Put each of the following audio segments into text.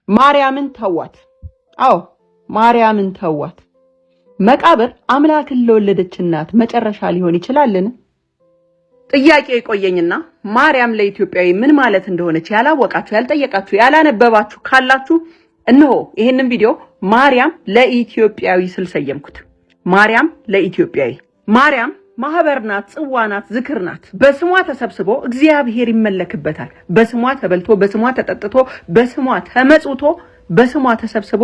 ማርያምን ተዋት። አዎ ማርያምን ተዋት። መቃብር አምላክን ለወለደች እናት መጨረሻ ሊሆን ይችላልን? ጥያቄ ይቆየኝና ማርያም ለኢትዮጵያዊ ምን ማለት እንደሆነች ያላወቃችሁ፣ ያልጠየቃችሁ፣ ያላነበባችሁ ካላችሁ እነሆ ይሄንን ቪዲዮ ማርያም ለኢትዮጵያዊ ስል ሰየምኩት። ማርያም ለኢትዮጵያዊ። ማርያም ማህበር ናት፣ ጽዋ ናት፣ ዝክር ናት። በስሟ ተሰብስቦ እግዚአብሔር ይመለክበታል። በስሟ ተበልቶ፣ በስሟ ተጠጥቶ፣ በስሟ ተመጽውቶ፣ በስሟ ተሰብስቦ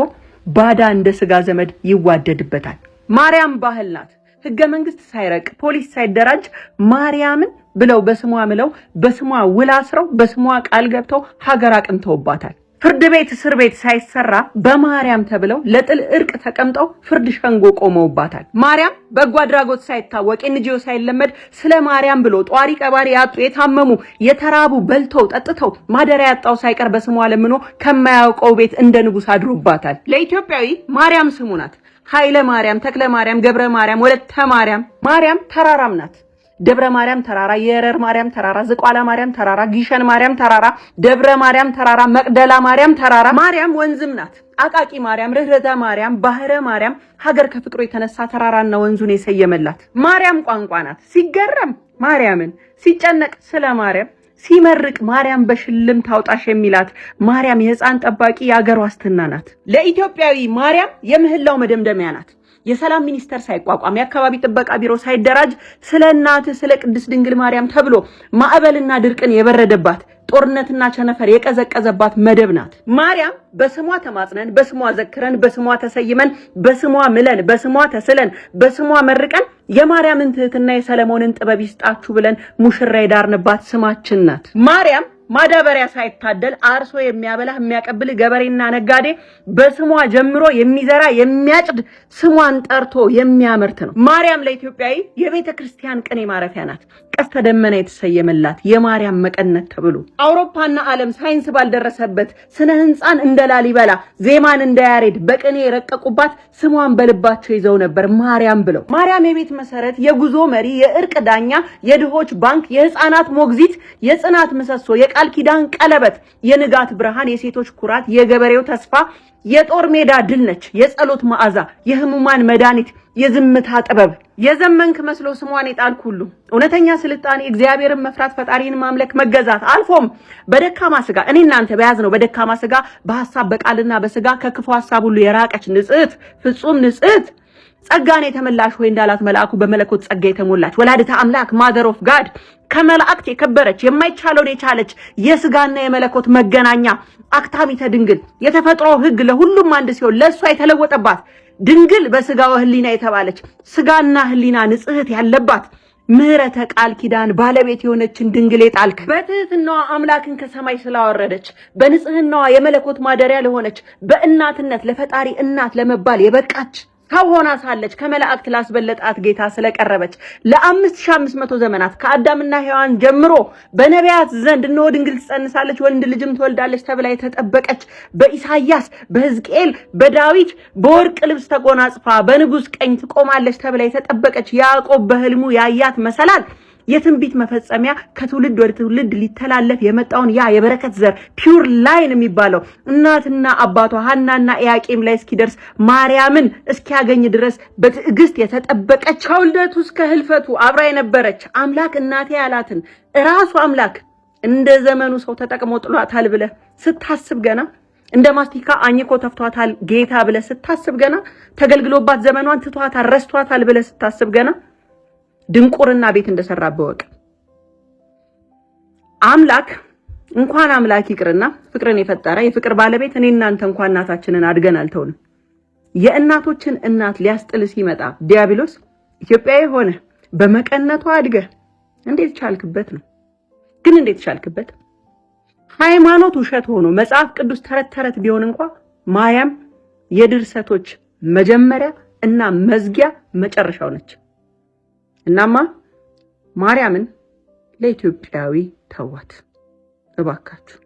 ባዳ እንደ ስጋ ዘመድ ይዋደድበታል። ማርያም ባህል ናት። ህገ መንግስት ሳይረቅ ፖሊስ ሳይደራጅ ማርያምን ብለው በስሟ ምለው በስሟ ውል አስረው በስሟ ቃል ገብተው ሀገር አቅንተውባታል። ፍርድ ቤት እስር ቤት ሳይሰራ በማርያም ተብለው ለጥል እርቅ ተቀምጠው ፍርድ ሸንጎ ቆመውባታል። ማርያም በጎ አድራጎት ሳይታወቅ ኤንጂኦ ሳይለመድ ስለ ማርያም ብሎ ጧሪ ቀባሪ ያጡ የታመሙ የተራቡ በልተው ጠጥተው ማደሪያ ያጣው ሳይቀር በስሟ ለምኖ ከማያውቀው ቤት እንደ ንጉስ አድሮባታል። ለኢትዮጵያዊ ማርያም ስሙ ናት። ኃይለ ማርያም፣ ተክለ ማርያም፣ ገብረ ማርያም፣ ወለተ ማርያም። ማርያም ተራራም ናት። ደብረ ማርያም ተራራ፣ የረር ማርያም ተራራ፣ ዝቋላ ማርያም ተራራ፣ ጊሸን ማርያም ተራራ፣ ደብረ ማርያም ተራራ፣ መቅደላ ማርያም ተራራ። ማርያም ወንዝም ናት። አቃቂ ማርያም፣ ርህረተ ማርያም፣ ባህረ ማርያም ሀገር ከፍቅሩ የተነሳ ተራራና ወንዙን የሰየመላት። ማርያም ቋንቋ ናት። ሲገረም ማርያምን፣ ሲጨነቅ ስለ ማርያም፣ ሲመርቅ ማርያም በሽልም ታውጣሽ የሚላት ማርያም የህፃን ጠባቂ የአገር ዋስትና ናት። ለኢትዮጵያዊ ማርያም የምህላው መደምደሚያ ናት። የሰላም ሚኒስተር ሳይቋቋም የአካባቢ ጥበቃ ቢሮ ሳይደራጅ ስለ እናት ስለ ቅድስት ድንግል ማርያም ተብሎ ማዕበልና ድርቅን የበረደባት ጦርነትና ቸነፈር የቀዘቀዘባት መደብ ናት። ማርያም በስሟ ተማጽነን፣ በስሟ ዘክረን፣ በስሟ ተሰይመን፣ በስሟ ምለን፣ በስሟ ተስለን፣ በስሟ መርቀን የማርያምን ትህትና የሰለሞንን ጥበብ ይስጣችሁ ብለን ሙሽራ የዳርንባት ስማችን ናት። ማርያም ማዳበሪያ ሳይታደል አርሶ የሚያበላ የሚያቀብል ገበሬና ነጋዴ በስሟ ጀምሮ የሚዘራ የሚያጭድ ስሟን ጠርቶ የሚያመርት ነው። ማርያም ለኢትዮጵያዊ የቤተ ክርስቲያን ቅኔ ማረፊያ ናት። ቀስተ ደመና የተሰየመላት የማርያም መቀነት ተብሎ አውሮፓና ዓለም ሳይንስ ባልደረሰበት ስነ ህንፃን እንደ ላሊበላ ዜማን እንደ ያሬድ በቅኔ የረቀቁባት ስሟን በልባቸው ይዘው ነበር ማርያም ብለው። ማርያም የቤት መሰረት፣ የጉዞ መሪ፣ የእርቅ ዳኛ፣ የድሆች ባንክ፣ የህፃናት ሞግዚት፣ የጽናት ምሰሶ፣ የቃል ኪዳን ቀለበት፣ የንጋት ብርሃን፣ የሴቶች ኩራት፣ የገበሬው ተስፋ፣ የጦር ሜዳ ድል ነች። የጸሎት መዓዛ፣ የህሙማን መድኃኒት፣ የዝምታ ጥበብ። የዘመንክ መስሎ ስሟን የጣልክ ሁሉ እውነተኛ ስልጣኔ እግዚአብሔርን መፍራት፣ ፈጣሪን ማምለክ፣ መገዛት አልፎም በደካማ ስጋ እኔ እናንተ በያዝነው በደካማ ስጋ በሐሳብ በቃልና በስጋ ከክፉ ሐሳብ ሁሉ የራቀች ንጽሕት ፍጹም ንጽሕት ጸጋን የተመላሽ ሆይ እንዳላት መልአኩ በመለኮት ጸጋ የተሞላች ወላዲተ አምላክ ማዘር ኦፍ ጋድ ከመላእክት የከበረች የማይቻለውን የቻለች የስጋና የመለኮት መገናኛ አክታሚተ ድንግል የተፈጥሮ ሕግ ለሁሉም አንድ ሲሆን ለእሷ የተለወጠባት ድንግል በስጋው ህሊና የተባለች ስጋና ህሊና ንጽሕት ያለባት ምህረተ ቃል ኪዳን ባለቤት የሆነችን ድንግል የጣልክ በትህትናዋ አምላክን ከሰማይ ስላወረደች በንጽህናዋ የመለኮት ማደሪያ ለሆነች በእናትነት ለፈጣሪ እናት ለመባል የበቃች ሰው ሆና ሳለች ከመላእክት ላስበለጣት ጌታ ስለቀረበች ለ5500 ዘመናት ከአዳምና ሔዋን ጀምሮ በነቢያት ዘንድ እነሆ ድንግል ትጸንሳለች ወንድ ልጅም ትወልዳለች ተብላ የተጠበቀች በኢሳይያስ በሕዝቅኤል በዳዊት በወርቅ ልብስ ተጎናጽፋ በንጉስ ቀኝ ትቆማለች ተብላ የተጠበቀች ያዕቆብ በህልሙ ያያት መሰላል የትንቢት መፈጸሚያ ከትውልድ ወደ ትውልድ ሊተላለፍ የመጣውን ያ የበረከት ዘር ፒውር ላይን የሚባለው እናትና አባቷ ሐናና ኢያቄም ላይ እስኪደርስ ማርያምን እስኪያገኝ ድረስ በትዕግስት የተጠበቀች ከውልደቱ እስከ ህልፈቱ አብራ የነበረች አምላክ እናቴ ያላትን ራሱ አምላክ እንደ ዘመኑ ሰው ተጠቅሞ ጥሏታል ብለ ስታስብ ገና እንደ ማስቲካ አኝኮ ተፍቷታል ጌታ ብለ ስታስብ ገና ተገልግሎባት ዘመኗን ትቷታል ረስቷታል ብለ ስታስብ ገና ድንቁርና ቤት እንደሰራበ ወቅ አምላክ እንኳን አምላክ ይቅርና ፍቅርን የፈጠረ የፍቅር ባለቤት እኔ እናንተ እንኳን እናታችንን አድገን አልተውንም። የእናቶችን እናት ሊያስጥል ሲመጣ ዲያብሎስ ኢትዮጵያዊ ሆነ በመቀነቷ አድገ እንዴት ቻልክበት ነው? ግን እንዴት ቻልክበት? ሃይማኖት ውሸት ሆኖ መጽሐፍ ቅዱስ ተረት ተረት ቢሆን እንኳን ማርያም የድርሰቶች መጀመሪያ እና መዝጊያ መጨረሻው ነች። እናማ ማርያምን ለኢትዮጵያዊ ተዋት እባካችሁ።